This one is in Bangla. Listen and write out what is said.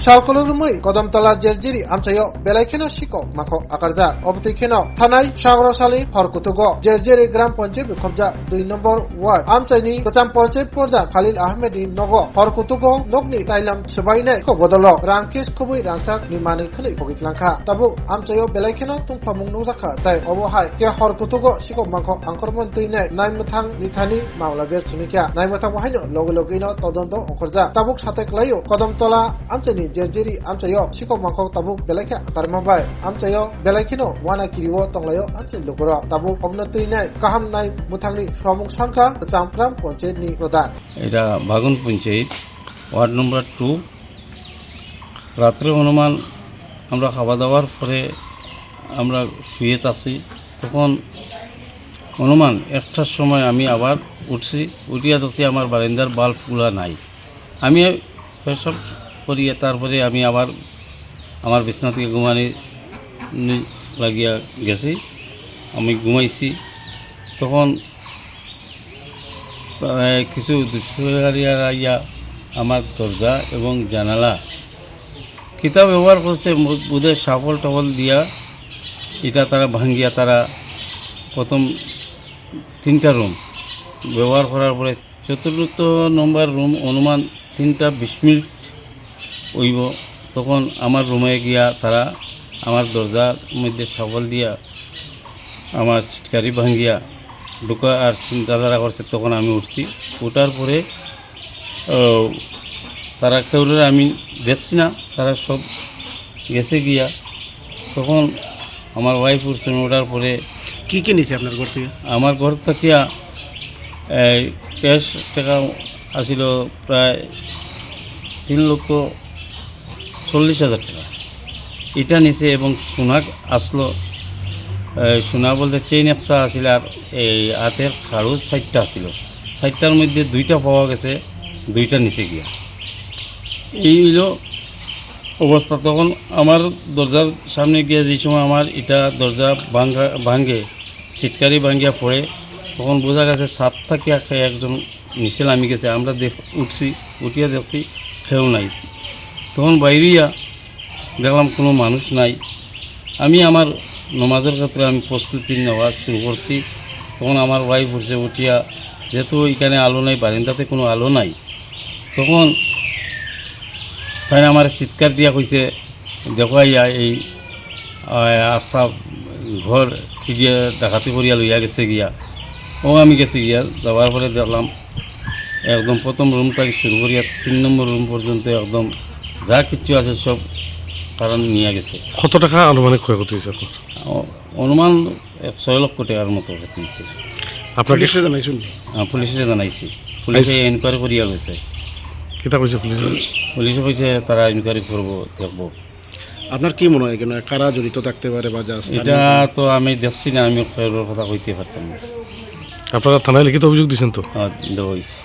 Salkolurumui, Kodamtala Jerjiri, Amchayo, Belakino Shiko, Mako Akarza, Obtikino, Tanai, Shagrosali, Horkutugo, Jerjiri Gram Ponche, Kobja, 2 number word, Amchani, Kosam Ponche, Porda, Khalil Ahmedi, Nogo, Horkutugo, Nogni, Tailam, Subaine, Kobodolo, Rankis Kubi, Ransak, Nimani Kali, Pogitlanka, Tabu, Amchayo, Belakino, Tumpamunuzaka, Tai, Obohai, Kia Horkutugo, Shiko Mako, Ankormontine, Naimutang, Nitani, Maula Versunika, Naimutang Wahino, Logologino, Todondo, Okorza, Tabuk Satek Layo, Kodamtola, Amchani, Jerjiri, Amchayo, Shiko Mako, Tabuk, Belaka, Karmabai, Amchayo, Belakino, Wana Kiriwo, Tonglayo, Amchin Lukura, Tabuk, Obnatine, Kaham Nai, Mutangni, Shomuk Sanka, Samkram, Ponche, Ni Rodan. এটা বাগুন পঞ্চায়েত ওয়ার্ড নম্বর 2 রাত্রে অনুমান আমরা খাওয়া দাওয়ার পরে আমরা শুয়ে আছি তখন অনুমান একটার সময় আমি আবার উঠছি উঠিয়া দেখছি আমার বারান্দার বাল্বগুলো নাই আমি সব করিয়ে তারপরে আমি আবার আমার বিছানা থেকে ঘুমানি লাগিয়া গেছি আমি ঘুমাইছি তখন কিছু দুষ্কৃতিকারীরা আইয়া আমার দরজা এবং জানালা কিতাব ব্যবহার করছে বুধের সাফল টফল দিয়া এটা তারা ভাঙ্গিয়া তারা প্রথম 3টা রুম ব্যবহার করার পরে 4র্থ নম্বর রুম অনুমান 3টা 20 মিনিট হইব তখন আমার রুমে গিয়া তারা আমার দরজার মধ্যে সাফল দিয়া আমার সিটকারি ভাঙ্গিয়া ঢুকা আর চিন্তাধারা করছে তখন আমি উঠছি ওঠার পরে তারা কেউরে আমি দেখছি না তারা সব গেছে গিয়া তখন আমার ওয়াইফ উঠছে ওঠার পরে কি কি নিছে আপনার ঘর থেকে আমার ঘর থেকে ক্যাশ টাকা আসিল প্রায় 3,40,000 টাকা এটা নিছে এবং সোনা আসলো সোনা বলতে চেইন একটা আসিল আর এই হাতের খাড়ু 4টা আসিল 4টার মধ্যে 2টা পাওয়া গেছে 2টা নিচে গিয়া এই হইল অবস্থা তখন আমার দরজার সামনে গিয়ে যে সময় আমার এটা দরজা ভাঙ্গে সিটকারি ভাঙ্গিয়া পড়ে তখন বোঝা গেছে 7 থেকে একজন নিচে নামি গেছে আমরা উঠছি উঠিয়া দেখছি কেউ নাই তখন বাইরিয়া দেখলাম কোনো মানুষ নাই আমি আমার নমাজের ক্ষেত্রে আমি প্রস্তুতি নেওয়া শুরু করছি তখন আমার ওয়াইফ উঠছে উঠিয়া যেহেতু এখানে আলো নাই বারান্দাতে কোনো আলো নাই তখন তাই আমার চিৎকার দিয়া কইছে দেখো ইয়া এই আস্থা ঘর ফিরিয়ে ডাকাতি করিয়া লইয়া গেছে গিয়া ও আমি গেছি গিয়া যাওয়ার পরে দেখলাম একদম প্রথম রুম থেকে শুরু করিয়া 3 নম্বর রুম পর্যন্ত একদম যা কিছু আছে সব তারা নিয়ে গেছে। কত টাকা আনুমানিক ক্ষয়ক্ষতি হয়েছে আপনার? অনুমান 6 লক্ষ টাকার মতো ক্ষতি হয়েছে। আপনাকে জানাইছেন? পুলিশে জানাইছি, পুলিশে এনকোয়ারি করিয়া গেছে। কিতা কইছে পুলিশে? পুলিশে কইছে তারা এনকোয়ারি করবো দেখবো। আপনার কি মনে হয় কেন কারা জড়িত থাকতে পারে বা যা? এটা তো আমি দেখছি না, আমি কথা কইতে পারতাম না। আপনারা থানায় লিখিত অভিযোগ দিয়েছেন তো? দেওয়া হয়েছে।